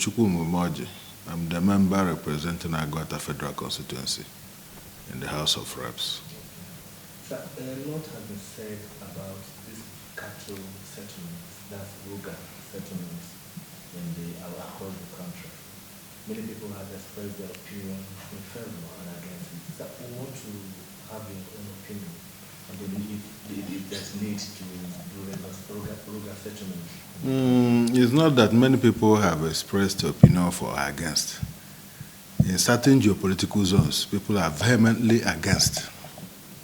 Chukwuma Umeoji. I'm the member representing Agwata Federal Constituency in the House of Reps. Sir, a lot has been said about these cattle settlements, that's Ruga settlements, across the country. Many people have expressed their opinion in favor and against it. Sir, we want to have your own opinion and believe if there's need to do Ruga settlements. It's not that many people have expressed opinion for or against. In certain geopolitical zones, people are vehemently against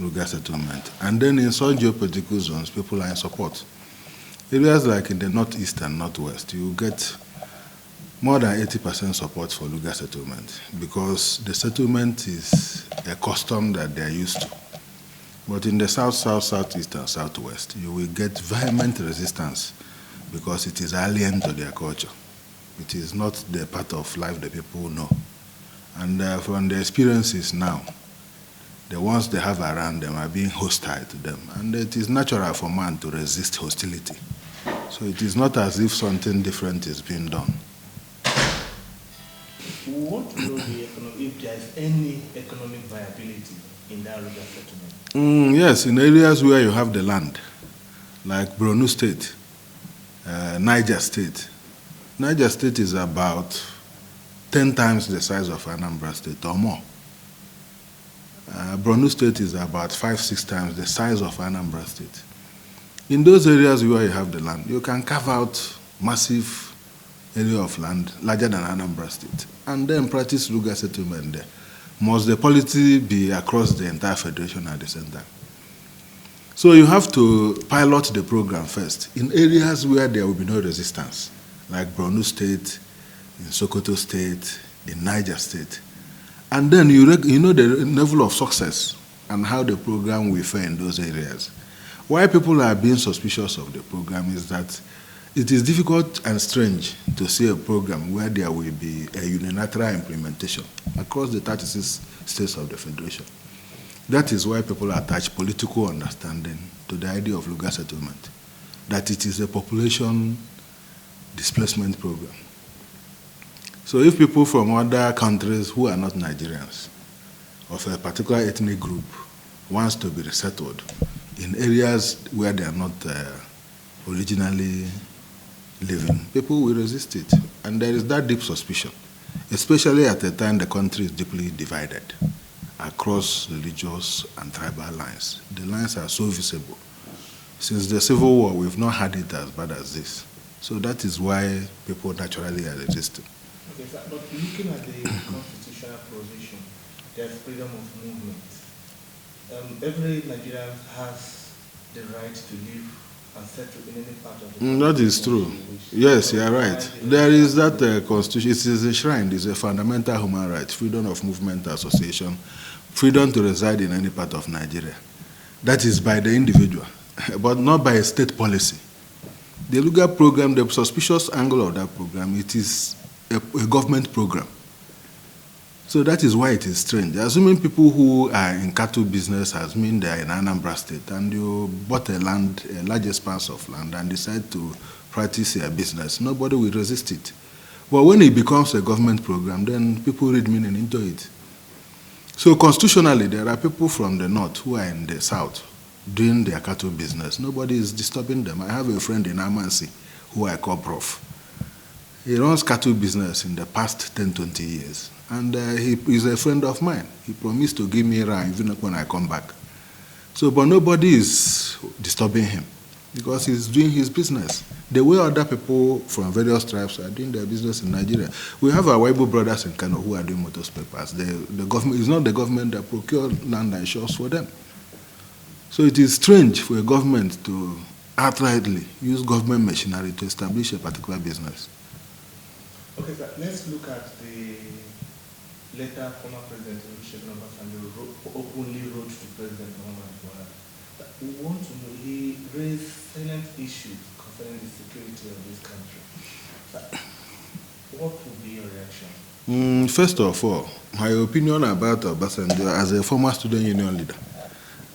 Ruga settlement. And then in some geopolitical zones, people are in support. Areas like in the northeast and northwest, you get more than 80% support for Ruga settlement because the settlement is a custom that they're used to. But in the south, southeast, and southwest, you will get vehement resistance because it is alien to their culture. It is not the part of life that people know. And from the experiences now, the ones they have around them are being hostile to them. And it is natural for man to resist hostility. So it is not as if something different is being done. We want to know if there is any economic viability in that Ruga settlement. Yes, in areas where you have the land, like Borno State, Niger State. Niger State is about 10 times the size of Anambra State or more. Borno State is about 5-6 times the size of Anambra State. In those areas where you have the land, you can carve out massive area of land larger than Anambra State and then practice Ruga settlement there. Must the policy be across the entire federation at the same time? So you have to pilot the program first in areas where there will be no resistance, like Borno State, in Sokoto State, in Niger State. And then you know the level of success and how the program will fare in those areas. Why people are being suspicious of the program is that it is difficult and strange to see a program where there will be a unilateral implementation across the 36 states of the Federation. That is why people attach political understanding to the idea of Ruga settlement, that it is a population displacement program. So if people from other countries who are not Nigerians, of a particular ethnic group, wants to be resettled in areas where they are not originally living, people will resist it. And there is that deep suspicion, especially at the time the country is deeply divided across religious and tribal lines. The lines are so visible. Since the Civil War, we've not had it as bad as this. So that is why people naturally are resisting. Okay, sir, but looking at the constitutional provision, there's freedom of movement. Every Nigerian has the right to live and settle in any part of the country. That is true. Yes, you are right. There is that constitution. It is enshrined. It's a fundamental human right, freedom of movement, association, freedom to reside in any part of Nigeria. That is by the individual, but not by a state policy. The Ruga program, the suspicious angle of that program, it is a government program. So that is why it is strange. Assuming people who are in cattle business, assuming they are in Anambra State, and you bought a large expanse of land, and decide to practice your business, nobody will resist it. But when it becomes a government program, then people read meaning into it. So constitutionally, there are people from the north who are in the south doing their cattle business. Nobody is disturbing them. I have a friend in Amansi who I call Prof. He runs cattle business in the past 10-20 years. And he is a friend of mine. He promised to give me a ride even when I come back. So, but nobody is disturbing him because he's doing his business. The way other people from various tribes are doing their business in Nigeria. We have our Weibo brothers in Kano who are doing motor papers. The government, it's not the government that procure land and shores for them. So it is strange for a government to outrightly use government machinery to establish a particular business. Okay, sir, let's look at the letter former President Olusegun Obasanjo openly wrote to President Muhammad Buhari. We want to know, he raised salient issues concerning the security of this country. What would be your reaction? First of all, my opinion about Obasanjo as a former student union leader,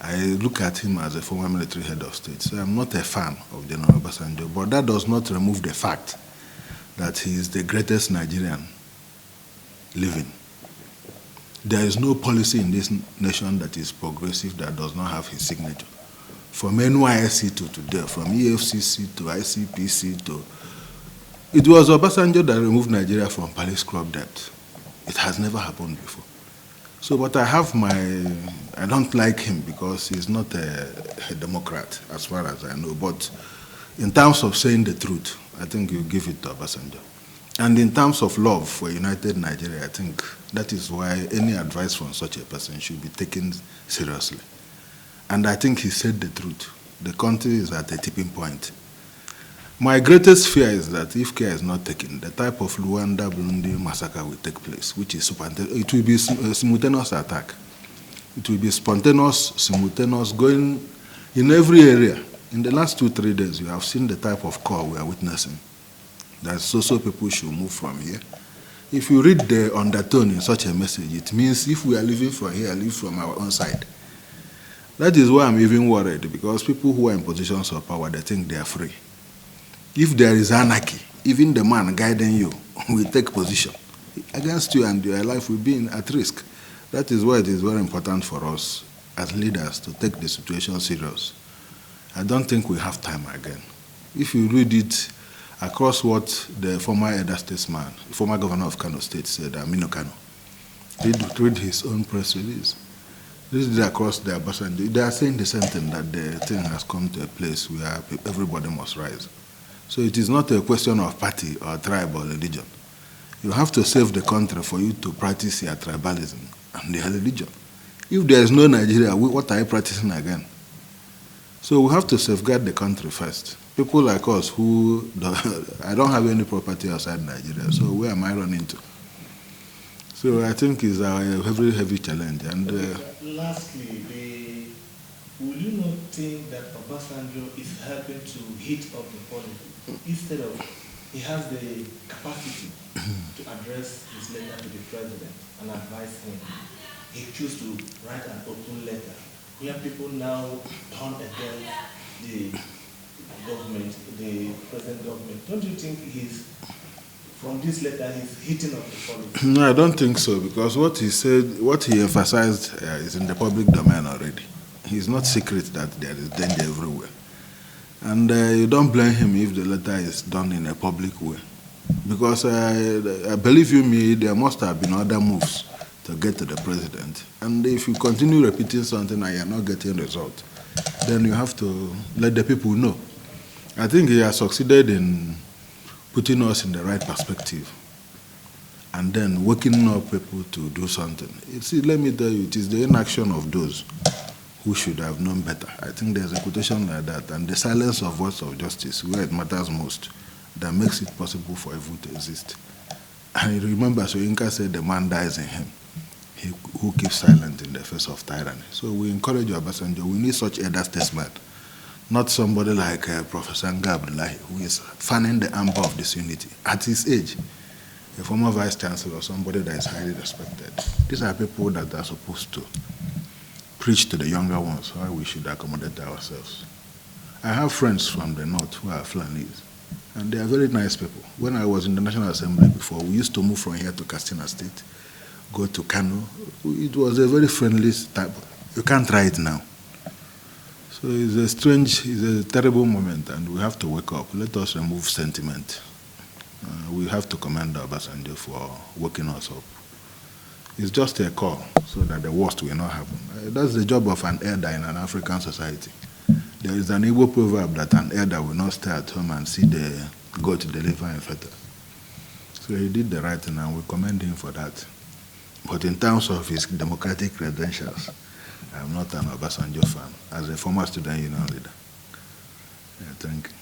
I look at him as a former military head of state. So I'm not a fan of General Obasanjo, but that does not remove the fact that he is the greatest Nigerian living. There is no policy in this nation that is progressive that does not have his signature. From NYSC to today, from EFCC to ICPC to... It was Obasanjo that removed Nigeria from Paris Club debt. It has never happened before. So, but I have I don't like him because he's not a Democrat, as far as I know. But in terms of saying the truth, I think you give it to Obasanjo. And in terms of love for united Nigeria, I think that is why any advice from such a person should be taken seriously. And I think he said the truth. The country is at a tipping point. My greatest fear is that if care is not taken, the type of Rwanda-Burundi massacre will take place, which is it will be a simultaneous attack. It will be spontaneous, simultaneous, going in every area. In the last 2-3 days, you have seen the type of call we are witnessing. That so people should move from here. If you read the undertone in such a message, it means if we are living from here, live from our own side. That is why I'm even worried, because people who are in positions of power, they think they are free. If there is anarchy, even the man guiding you will take position against you and your life will be at risk. That is why it is very important for us as leaders to take the situation serious. I don't think we have time again. If you read it across what the former elder statesman, former governor of Kano State said, Aminu Kano, read his own press release. This is across the Obasanjo. They are saying the same thing, that the thing has come to a place where everybody must rise. So it is not a question of party or tribe or religion. You have to save the country for you to practice your tribalism and your religion. If there is no Nigeria, what are you practicing again? So we have to safeguard the country first. People like us who, I don't have any property outside Nigeria, so where am I running to? So I think it's a very heavy challenge. And lastly, will you not think that Obasanjo is helping to heat up the politics? Instead of, he has the capacity to address his letter to the president and advise him. He chose to write an open letter where people now turn against the government, the present government. Don't you think from this letter, he's heating up the politics? No, I don't think so, because what he said, what he emphasized is in the public domain already. It's not secret that there is danger everywhere. And you don't blame him if the letter is done in a public way. Because I believe you me, there must have been other moves to get to the president. And if you continue repeating something and you're not getting result, then you have to let the people know. I think he has succeeded in putting us in the right perspective and then waking up people to do something. See, let me tell you, it is the inaction of those who should have known better. I think there's a quotation like that, and the silence of voice of justice, where it matters most, that makes it possible for evil to exist. And you remember, so Inca said the man dies in him, he who keeps silent in the face of tyranny. So we encourage Obasanjo, we need such elder statesmen, not somebody like Professor Abdullahi, who is fanning the amber of disunity at his age, a former vice chancellor, somebody that is highly respected. These are people that are supposed to preach to the younger ones how we should accommodate ourselves. I have friends from the north who are Fulanis, and they are very nice people. When I was in the National Assembly before, we used to move from here to Katsina State, go to Kano. It was a very friendly type. You can't try it now. So it's a terrible moment, and we have to wake up. Let us remove sentiment. We have to commend Obasanjo for waking us up. It's just a call so that the worst will not happen. That's the job of an elder in an African society. There is an Igbo proverb that an elder will not stay at home and see the goat deliver in fetter. So he did the right thing, and we commend him for that. But in terms of his democratic credentials, I'm not an Obasanjo fan, as a former student union leader. Yeah, thank you.